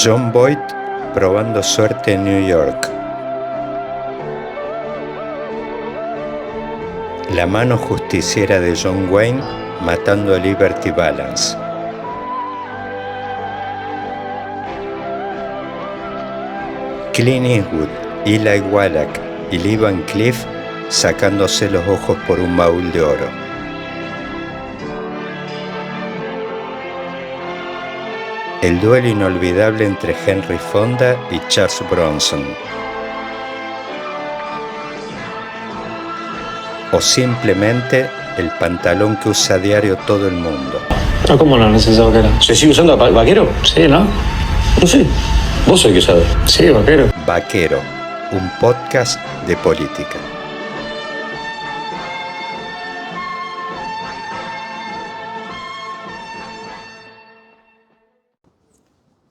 Jon Voight probando suerte en New York. La mano justiciera de John Wayne matando a Liberty Balance. Clint Eastwood, Eli Wallach y Lee Van Cleef sacándose los ojos por un baúl de oro. El duelo inolvidable entre Henry Fonda y Charles Bronson. O simplemente el pantalón que usa a diario todo el mundo. No, ¿cómo no ese vaquero? ¿Se sigue usando vaquero? Sí, ¿no? No sé. Vos sos el que sabes. Sí, vaquero. Vaquero, un podcast de política.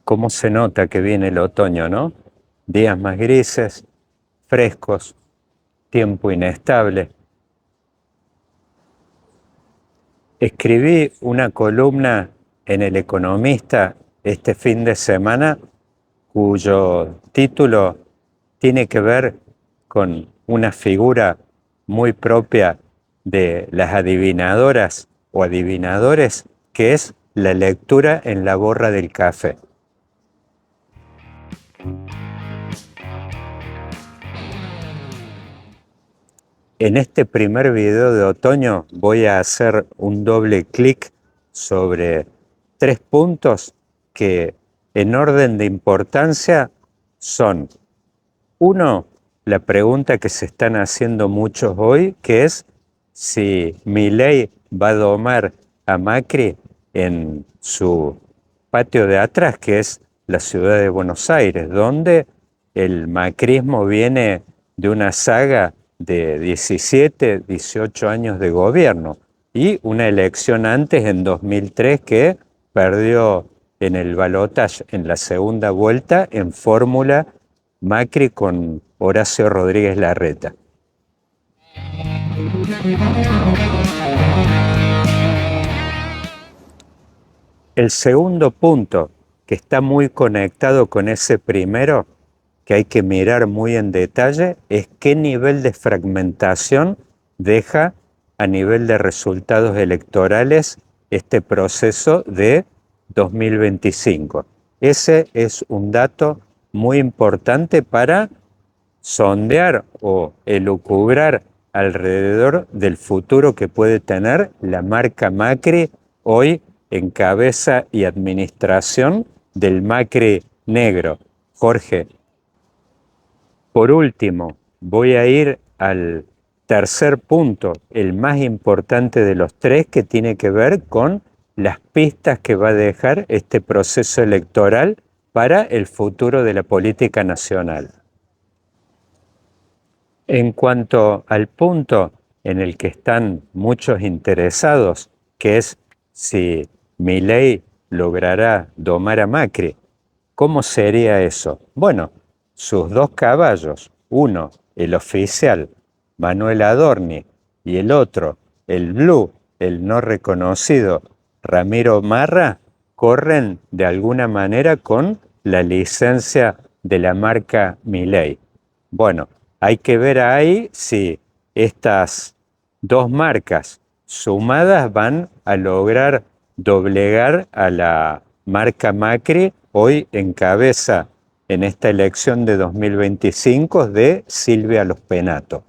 ¿Cómo se nota que viene el otoño, no? Días más grises, frescos, tiempo inestable. Escribí una columna en El Economista este fin de semana cuyo título tiene que ver con una figura muy propia de las adivinadoras o adivinadores, que es la lectura en la borra del café. En este primer video de otoño voy a hacer un doble clic sobre 3 puntos que en orden de importancia son: 1, la pregunta que se están haciendo muchos hoy, que es si Milei va a domar a Macri en su patio de atrás, que es la ciudad de Buenos Aires, donde el macrismo viene de una saga de 17, 18 años de gobierno y una elección antes, en 2003, que perdió en el balotaje en la segunda vuelta en fórmula Macri con Horacio Rodríguez Larreta. El segundo punto, que está muy conectado con ese primero, que hay que mirar muy en detalle, es qué nivel de fragmentación deja a nivel de resultados electorales este proceso de 2025. Ese es un dato muy importante para sondear o elucubrar alrededor del futuro que puede tener la marca Macri, hoy en cabeza y administración del Macri negro. Jorge. Por último, voy a ir al tercer punto, el más importante de los 3, que tiene que ver con las pistas que va a dejar este proceso electoral para el futuro de la política nacional. En cuanto al punto en el que están muchos interesados, que es si Milei logrará domar a Macri, ¿cómo sería eso? Bueno, sus 2 caballos, uno, el oficial, Manuel Adorni, y el otro, el blue, el no reconocido, Ramiro Marra, corren de alguna manera con la licencia de la marca Milei. Bueno, hay que ver ahí si estas 2 marcas sumadas van a lograr doblegar a la marca Macri, hoy en cabeza en esta elección de 2025 de Silvia Los Penato.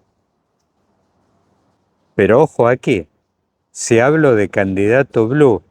Pero ojo aquí, si hablo de candidato blue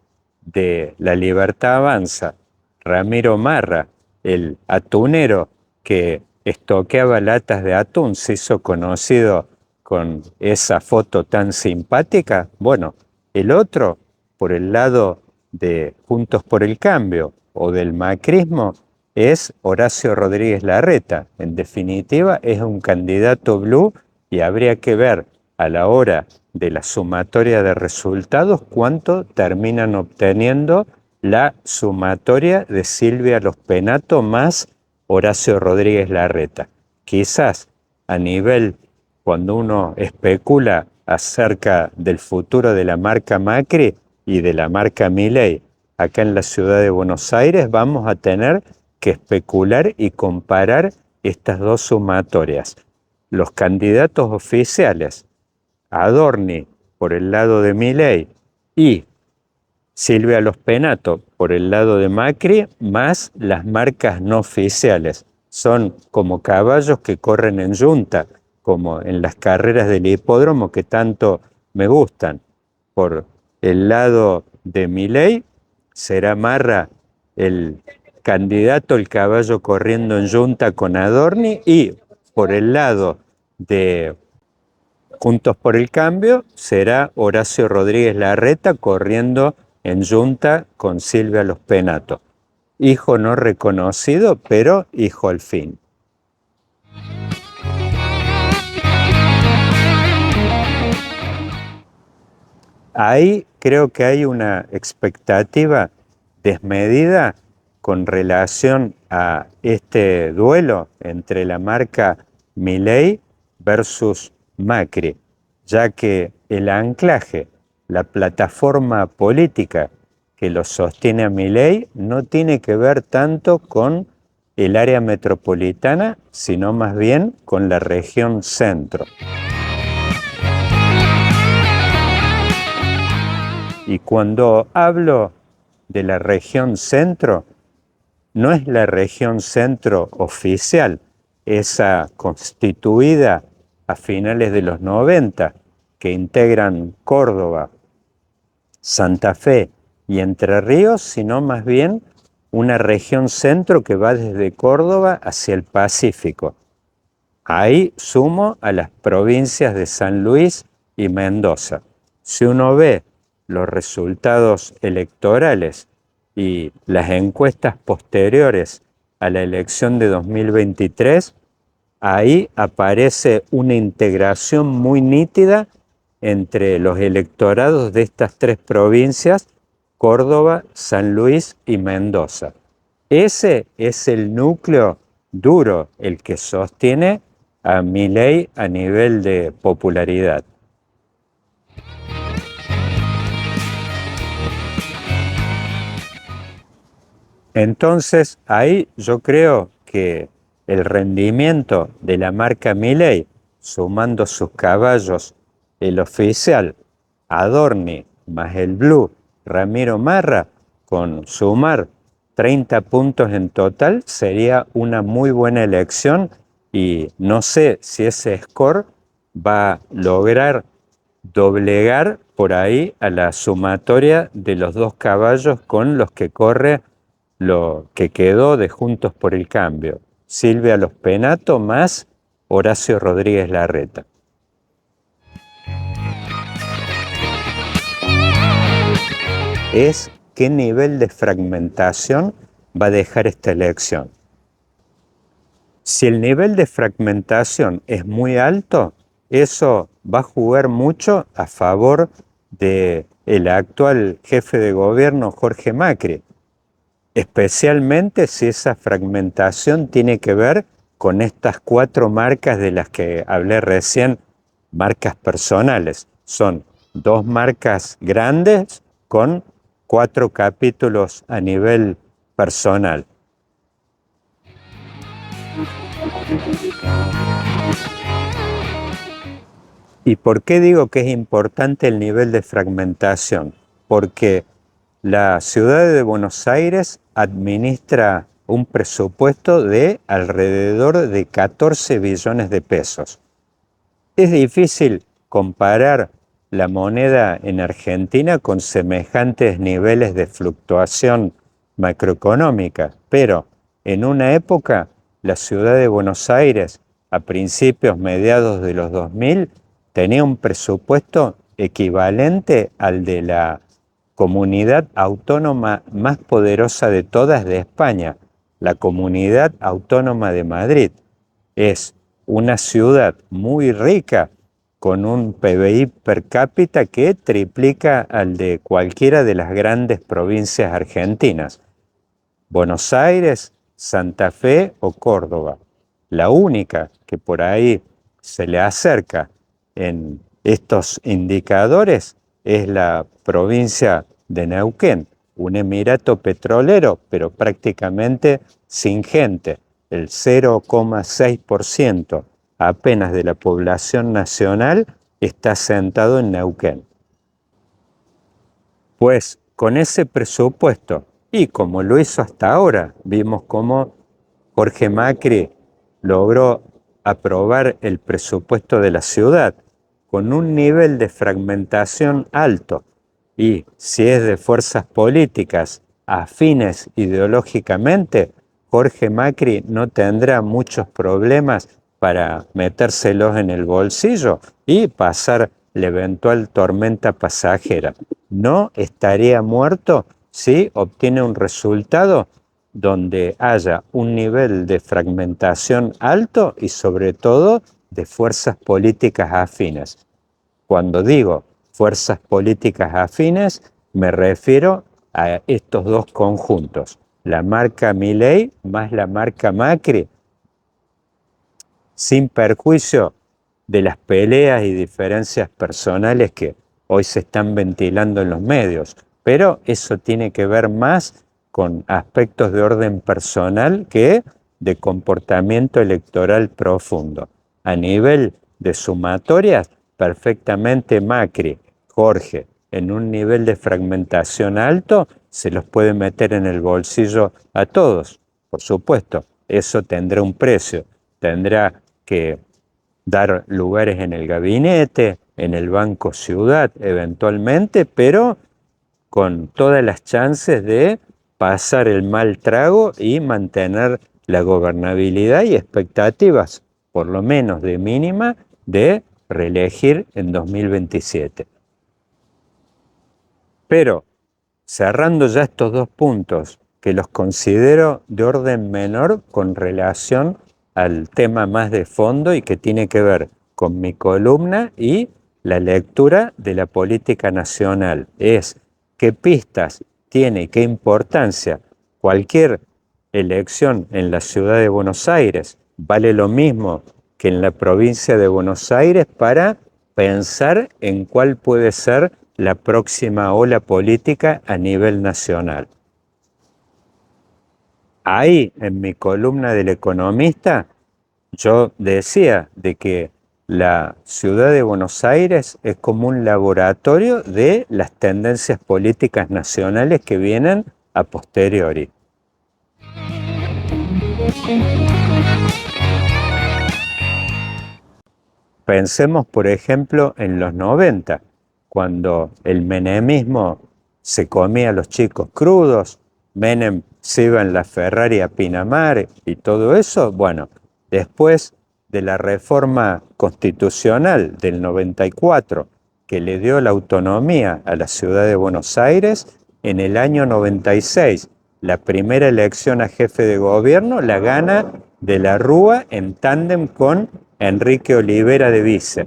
de La Libertad Avanza, Ramiro Marra, el atunero que estoqueaba latas de atún, se hizo conocido con esa foto tan simpática. Bueno, el otro, por el lado de Juntos por el Cambio o del macrismo, es Horacio Rodríguez Larreta. En definitiva, es un candidato blue y habría que ver a la hora de la sumatoria de resultados cuánto terminan obteniendo la sumatoria de Silvia Los Penato más Horacio Rodríguez Larreta. Quizás a nivel, cuando uno especula acerca del futuro de la marca Macri y de la marca Milei acá en la ciudad de Buenos Aires, vamos a tener que especular y comparar estas dos sumatorias. Los candidatos oficiales, Adorni por el lado de Milei y Silvia Los Penato por el lado de Macri, más las marcas no oficiales. Son como caballos que corren en yunta, como en las carreras del hipódromo que tanto me gustan. Por el lado de Milei será Marra el candidato, el caballo corriendo en yunta con Adorni, y por el lado de Juntos por el Cambio será Horacio Rodríguez Larreta corriendo en yunta con Silvia Los Penato. Hijo no reconocido, pero hijo al fin. Ahí creo que hay una expectativa desmedida con relación a este duelo entre la marca Milei versus Macri, ya que el anclaje, la plataforma política que lo sostiene a Milei no tiene que ver tanto con el área metropolitana, sino más bien con la región centro. Y cuando hablo de la región centro, no es la región centro oficial, esa constituida a finales de los 90, que integran Córdoba, Santa Fe y Entre Ríos, sino más bien una región centro que va desde Córdoba hacia el Pacífico. Ahí sumo a las provincias de San Luis y Mendoza. Si uno ve los resultados electorales y las encuestas posteriores a la elección de 2023, ahí aparece una integración muy nítida entre los electorados de estas tres provincias, Córdoba, San Luis y Mendoza. Ese es el núcleo duro, el que sostiene a Milei a nivel de popularidad. Entonces, ahí yo creo que el rendimiento de la marca Milei, sumando sus caballos, el oficial, Adorni, más el Blue, Ramiro Marra, con sumar 30 puntos en total, sería una muy buena elección y no sé si ese score va a lograr doblegar por ahí a la sumatoria de los dos caballos con los que corre lo que quedó de Juntos por el Cambio, Silvia Los Penato más Horacio Rodríguez Larreta. Es qué nivel de fragmentación va a dejar esta elección. Si el nivel de fragmentación es muy alto, eso va a jugar mucho a favor del actual jefe de gobierno, Jorge Macri, especialmente si esa fragmentación tiene que ver con estas 4 marcas de las que hablé recién, marcas personales. Son 2 marcas grandes con 4 capítulos a nivel personal. ¿Y por qué digo que es importante el nivel de fragmentación? Porque la ciudad de Buenos Aires administra un presupuesto de alrededor de 14 billones de pesos. Es difícil comparar la moneda en Argentina con semejantes niveles de fluctuación macroeconómica, pero en una época la ciudad de Buenos Aires, a principios, mediados de los 2000, tenía un presupuesto equivalente al de la comunidad autónoma más poderosa de todas de España, la Comunidad Autónoma de Madrid. Es una ciudad muy rica, con un PBI per cápita que triplica al de cualquiera de las grandes provincias argentinas. Buenos Aires, Santa Fe o Córdoba. La única que por ahí se le acerca en estos indicadores es la provincia de Neuquén, un emirato petrolero, pero prácticamente sin gente, el 0,6% apenas de la población nacional está asentado en Neuquén. Pues con ese presupuesto, y como lo hizo hasta ahora, vimos cómo Jorge Macri logró aprobar el presupuesto de la ciudad con un nivel de fragmentación alto, y si es de fuerzas políticas afines ideológicamente, Jorge Macri no tendrá muchos problemas para metérselos en el bolsillo y pasar la eventual tormenta pasajera. No estaría muerto si obtiene un resultado donde haya un nivel de fragmentación alto y sobre todo de fuerzas políticas afines. Cuando digo fuerzas políticas afines, me refiero a estos dos conjuntos, la marca Milei más la marca Macri, sin perjuicio de las peleas y diferencias personales que hoy se están ventilando en los medios, pero eso tiene que ver más con aspectos de orden personal que de comportamiento electoral profundo. A nivel de sumatorias, perfectamente Macri, Jorge, en un nivel de fragmentación alto, se los puede meter en el bolsillo a todos. Por supuesto, eso tendrá un precio, tendrá que dar lugares en el gabinete, en el Banco Ciudad eventualmente, pero con todas las chances de pasar el mal trago y mantener la gobernabilidad y expectativas, por lo menos de mínima, de reelegir en 2027. Pero, cerrando ya estos dos puntos, que los considero de orden menor con relación al tema más de fondo y que tiene que ver con mi columna y la lectura de la política nacional, es qué pistas tiene y qué importancia cualquier elección en la ciudad de Buenos Aires. Vale lo mismo que en la provincia de Buenos Aires para pensar en cuál puede ser la próxima ola política a nivel nacional. Ahí, en mi columna del Economista, yo decía de que la ciudad de Buenos Aires es como un laboratorio de las tendencias políticas nacionales que vienen a posteriori. Pensemos, por ejemplo, en los 90, cuando el menemismo se comía a los chicos crudos, Menem se iba en la Ferrari a Pinamar y todo eso. Bueno, después de la reforma constitucional del 94, que le dio la autonomía a la ciudad de Buenos Aires, en el año 96, la primera elección a jefe de gobierno la gana de la Rúa en tándem con Enrique Olivera de vice.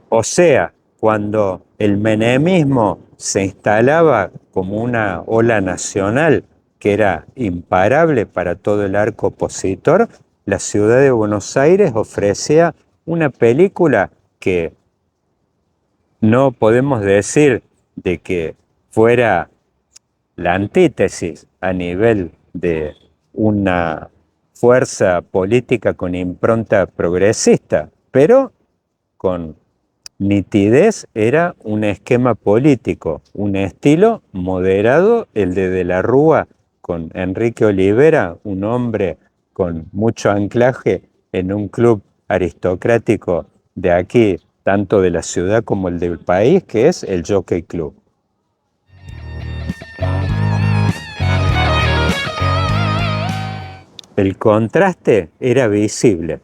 O sea, cuando el menemismo se instalaba como una ola nacional que era imparable para todo el arco opositor, la ciudad de Buenos Aires ofrecía una película que no podemos decir de que fuera la antítesis a nivel de una fuerza política con impronta progresista, pero con nitidez era un esquema político, un estilo moderado, el de la Rúa con Enrique Olivera, un hombre con mucho anclaje en un club aristocrático de aquí, tanto de la ciudad como el del país, que es el Jockey Club. El contraste era visible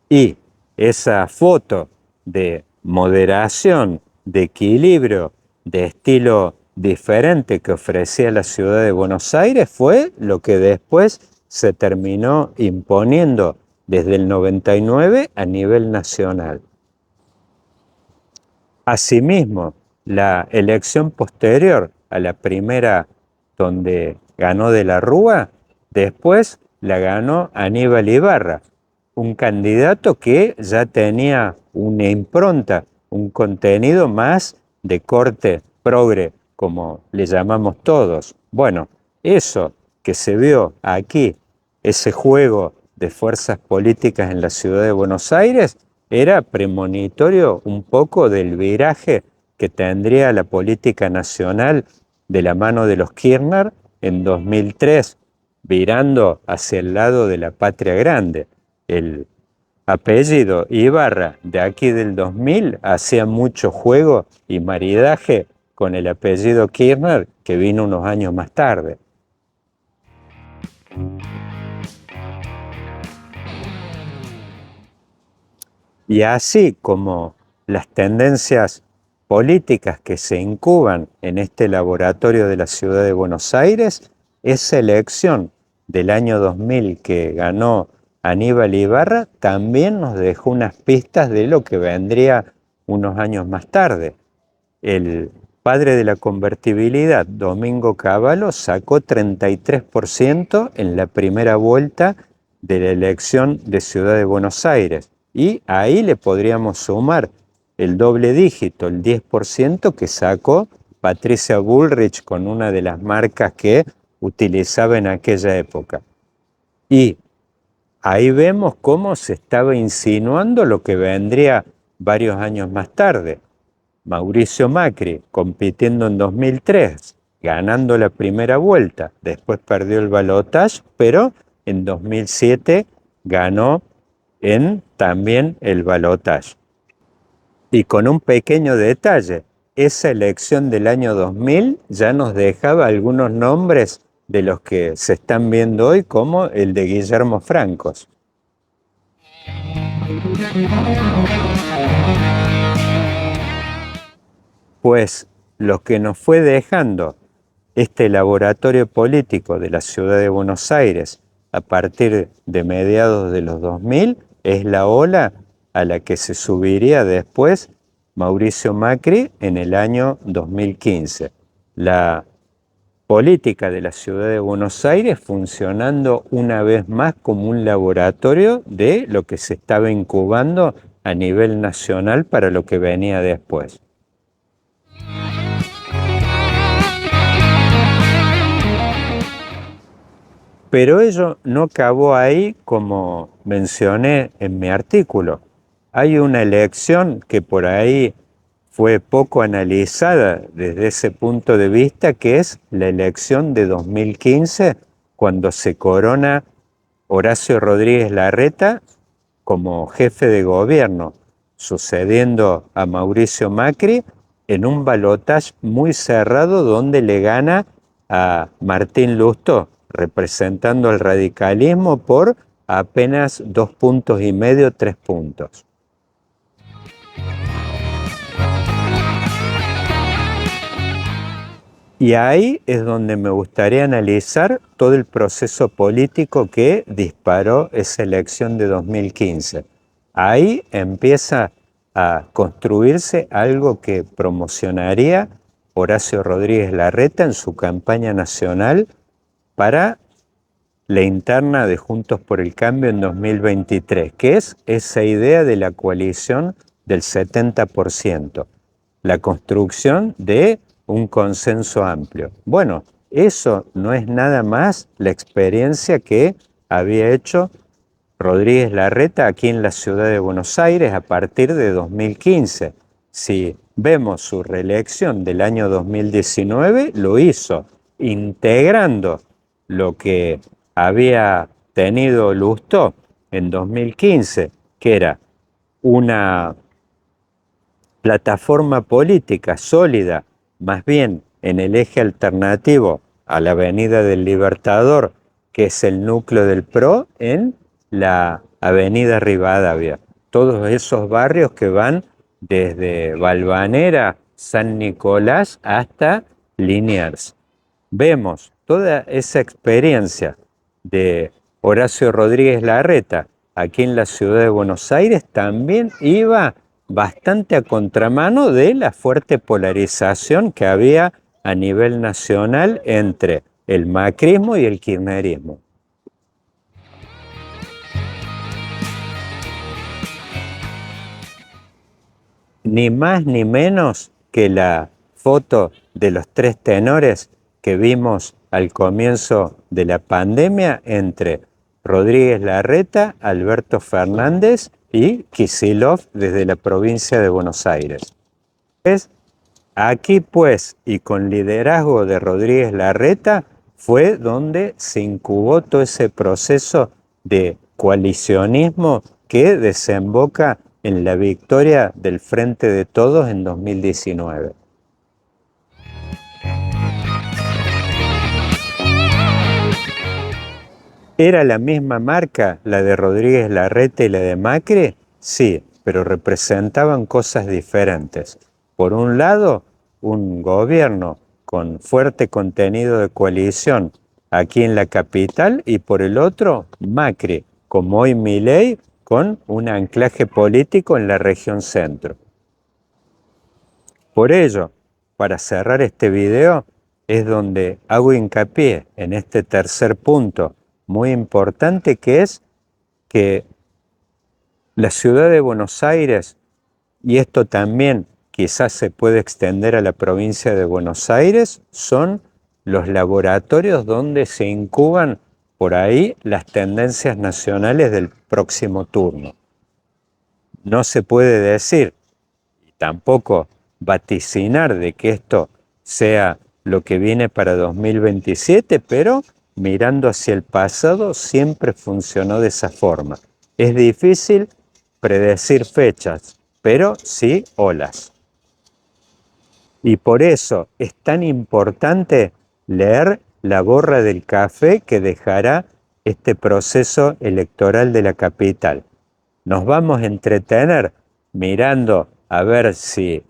y esa foto de moderación, de equilibrio, de estilo diferente que ofrecía la ciudad de Buenos Aires fue lo que después se terminó imponiendo desde el 99 a nivel nacional. Asimismo, la elección posterior a la primera donde ganó de la Rúa, después la ganó Aníbal Ibarra, un candidato que ya tenía una impronta, un contenido más de corte progre, como le llamamos todos. Bueno, eso que se vio aquí, ese juego de fuerzas políticas en la ciudad de Buenos Aires, era premonitorio un poco del viraje que tendría la política nacional de la mano de los Kirchner en 2003, virando hacia el lado de la patria grande. El apellido Ibarra de aquí del 2000 hacía mucho juego y maridaje con el apellido Kirchner que vino unos años más tarde. Y así como las tendencias políticas que se incuban en este laboratorio de la ciudad de Buenos Aires, esa elección del año 2000 que ganó Aníbal Ibarra también nos dejó unas pistas de lo que vendría unos años más tarde. El padre de la convertibilidad, Domingo Cavallo, sacó 33% en la primera vuelta de la elección de Ciudad de Buenos Aires. Y ahí le podríamos sumar el doble dígito, el 10% que sacó Patricia Bullrich con una de las marcas que utilizaba en aquella época. Y ahí vemos cómo se estaba insinuando lo que vendría varios años más tarde. Mauricio Macri compitiendo en 2003, ganando la primera vuelta, después perdió el balotaje, pero en 2007 ganó también el balotaje. Y con un pequeño detalle, esa elección del año 2000 ya nos dejaba algunos nombres de los que se están viendo hoy, como el de Guillermo Francos. Pues lo que nos fue dejando este laboratorio político de la ciudad de Buenos Aires a partir de mediados de los 2000 es la ola a la que se subiría después Mauricio Macri en el año 2015. La política de la ciudad de Buenos Aires funcionando una vez más como un laboratorio de lo que se estaba incubando a nivel nacional para lo que venía después. Pero ello no acabó ahí, como mencioné en mi artículo. Hay una elección que por ahí fue poco analizada desde ese punto de vista, que es la elección de 2015, cuando se corona Horacio Rodríguez Larreta como jefe de gobierno, sucediendo a Mauricio Macri en un balotaje muy cerrado donde le gana a Martín Lustó, representando al radicalismo por apenas 2,5 puntos, 3 puntos. Y ahí es donde me gustaría analizar todo el proceso político que disparó esa elección de 2015. Ahí empieza a construirse algo que promocionaría Horacio Rodríguez Larreta en su campaña nacional para la interna de Juntos por el Cambio en 2023, que es esa idea de la coalición del 70%, la construcción de un consenso amplio. Bueno, eso no es nada más la experiencia que había hecho Rodríguez Larreta aquí en la ciudad de Buenos Aires a partir de 2015. Si vemos su reelección del año 2019, lo hizo integrando lo que había tenido Lustó en 2015, que era una plataforma política sólida, más bien en el eje alternativo a la Avenida del Libertador, que es el núcleo del PRO, en la Avenida Rivadavia. Todos esos barrios que van desde Valvanera, San Nicolás hasta Liniers. Vemos toda esa experiencia de Horacio Rodríguez Larreta aquí en la ciudad de Buenos Aires también iba bastante a contramano de la fuerte polarización que había a nivel nacional entre el macrismo y el kirchnerismo. Ni más ni menos que la foto de los tres tenores que vimos al comienzo de la pandemia entre Rodríguez Larreta, Alberto Fernández y Kicillof desde la provincia de Buenos Aires. Aquí pues, y con liderazgo de Rodríguez Larreta, fue donde se incubó todo ese proceso de coalicionismo que desemboca en la victoria del Frente de Todos en 2019. ¿Era la misma marca, la de Rodríguez Larreta y la de Macri? Sí, pero representaban cosas diferentes. Por un lado, un gobierno con fuerte contenido de coalición aquí en la capital y por el otro, Macri, como hoy Milei, con un anclaje político en la región centro. Por ello, para cerrar este video, es donde hago hincapié en este tercer punto muy importante, que es que la ciudad de Buenos Aires, y esto también quizás se puede extender a la provincia de Buenos Aires, son los laboratorios donde se incuban por ahí las tendencias nacionales del próximo turno. No se puede decir, y tampoco vaticinar de que esto sea lo que viene para 2027, pero mirando hacia el pasado siempre funcionó de esa forma. Es difícil predecir fechas, pero sí olas. Y por eso es tan importante leer la borra del café que dejará este proceso electoral de la capital. Nos vamos a entretener mirando a ver si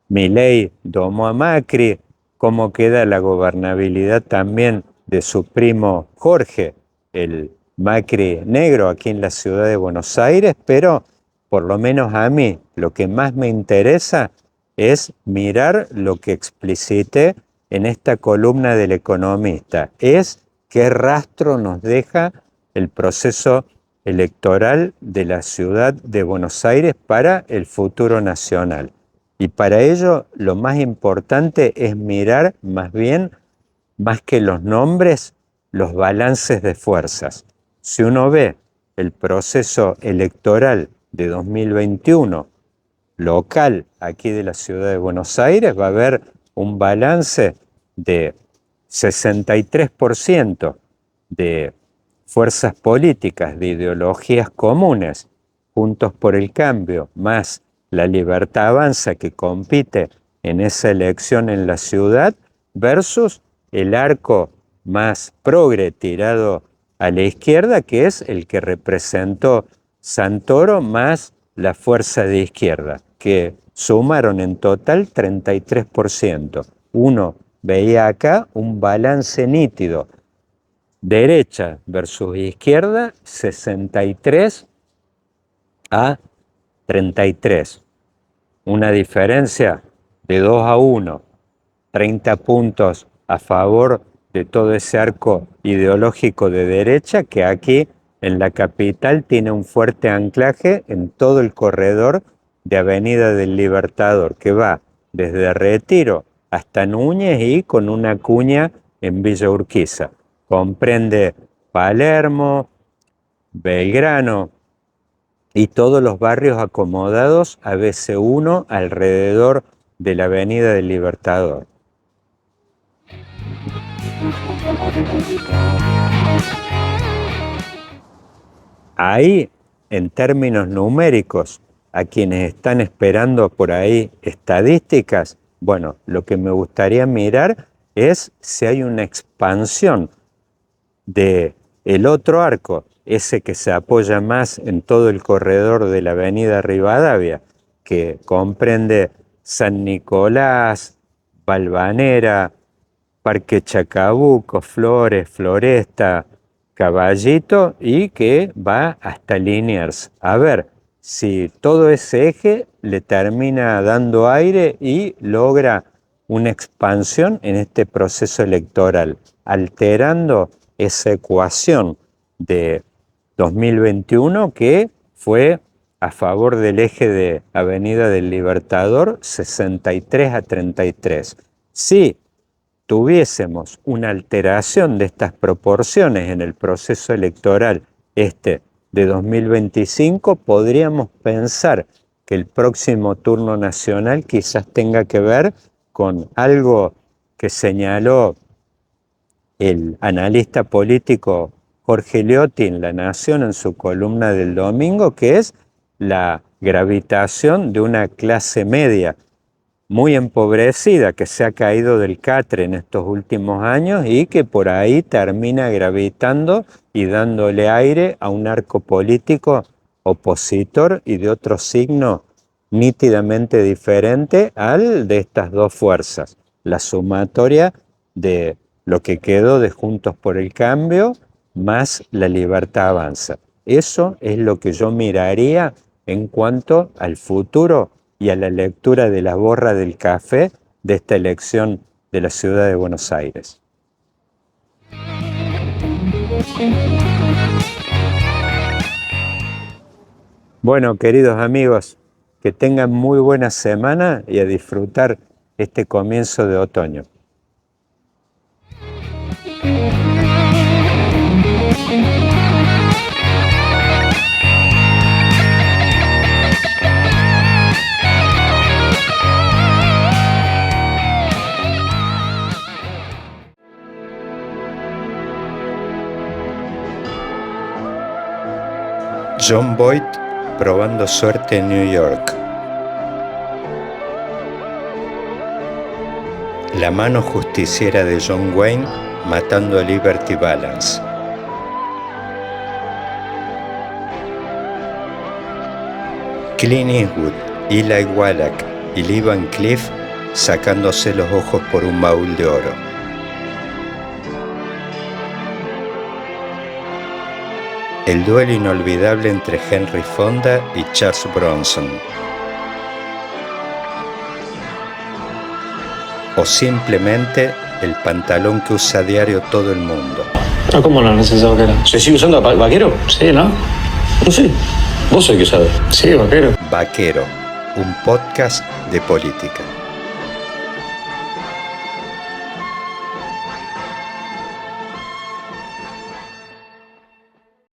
Milei domó a Macri, cómo queda la gobernabilidad también de su primo Jorge, el Macri negro aquí en la ciudad de Buenos Aires, pero por lo menos a mí lo que más me interesa es mirar lo que explicité en esta columna del Economista, es qué rastro nos deja el proceso electoral de la ciudad de Buenos Aires para el futuro nacional. Y para ello lo más importante es mirar más bien, más que los nombres, los balances de fuerzas. Si uno ve el proceso electoral de 2021 local aquí de la ciudad de Buenos Aires, va a haber un balance de 63% de fuerzas políticas de ideologías comunes, Juntos por el Cambio, más La Libertad Avanza, que compite en esa elección en la ciudad, versus el arco más progre tirado a la izquierda, que es el que representó Santoro, más la fuerza de izquierda, que sumaron en total 33%. Uno veía acá un balance nítido. Derecha versus izquierda, 63 a 33. Una diferencia de 2-1, 30 puntos a favor de todo ese arco ideológico de derecha que aquí en la capital tiene un fuerte anclaje en todo el corredor de Avenida del Libertador, que va desde Retiro hasta Núñez y con una cuña en Villa Urquiza. Comprende Palermo, Belgrano y todos los barrios acomodados a BC1 alrededor de la Avenida del Libertador. Ahí, en términos numéricos, a quienes están esperando por ahí estadísticas, bueno, lo que me gustaría mirar es si hay una expansión del otro arco, ese que se apoya más en todo el corredor de la avenida Rivadavia, que comprende San Nicolás, Valvanera, Parque Chacabuco, Flores, Floresta, Caballito, y que va hasta Liniers. A ver si todo ese eje le termina dando aire y logra una expansión en este proceso electoral, alterando esa ecuación de 2021 que fue a favor del eje de Avenida del Libertador 63 a 33. Sí, tuviésemos una alteración de estas proporciones en el proceso electoral de 2025, podríamos pensar que el próximo turno nacional quizás tenga que ver con algo que señaló el analista político Jorge Liotti en La Nación en su columna del domingo, que es la gravitación de una clase media muy empobrecida que se ha caído del catre en estos últimos años y que por ahí termina gravitando y dándole aire a un arco político opositor y de otro signo nítidamente diferente al de estas dos fuerzas, la sumatoria de lo que quedó de Juntos por el Cambio más La Libertad Avanza. Eso es lo que yo miraría en cuanto al futuro y a la lectura de la borra del café de esta elección de la ciudad de Buenos Aires. Bueno, queridos amigos, que tengan muy buena semana y a disfrutar este comienzo de otoño. Jon Voight probando suerte en New York. La mano justiciera de John Wayne matando a Liberty Balance. Clint Eastwood, Eli Wallach y Lee Van Cleef sacándose los ojos por un baúl de oro. El duelo inolvidable entre Henry Fonda y Charles Bronson. O simplemente el pantalón que usa a diario todo el mundo. ¿Pero cómo no es esa vaquera? ¿Se sigue usando vaquero? Sí, ¿no? No sé. Vos sos el que sabe. Sí, vaquero. Vaquero, un podcast de política.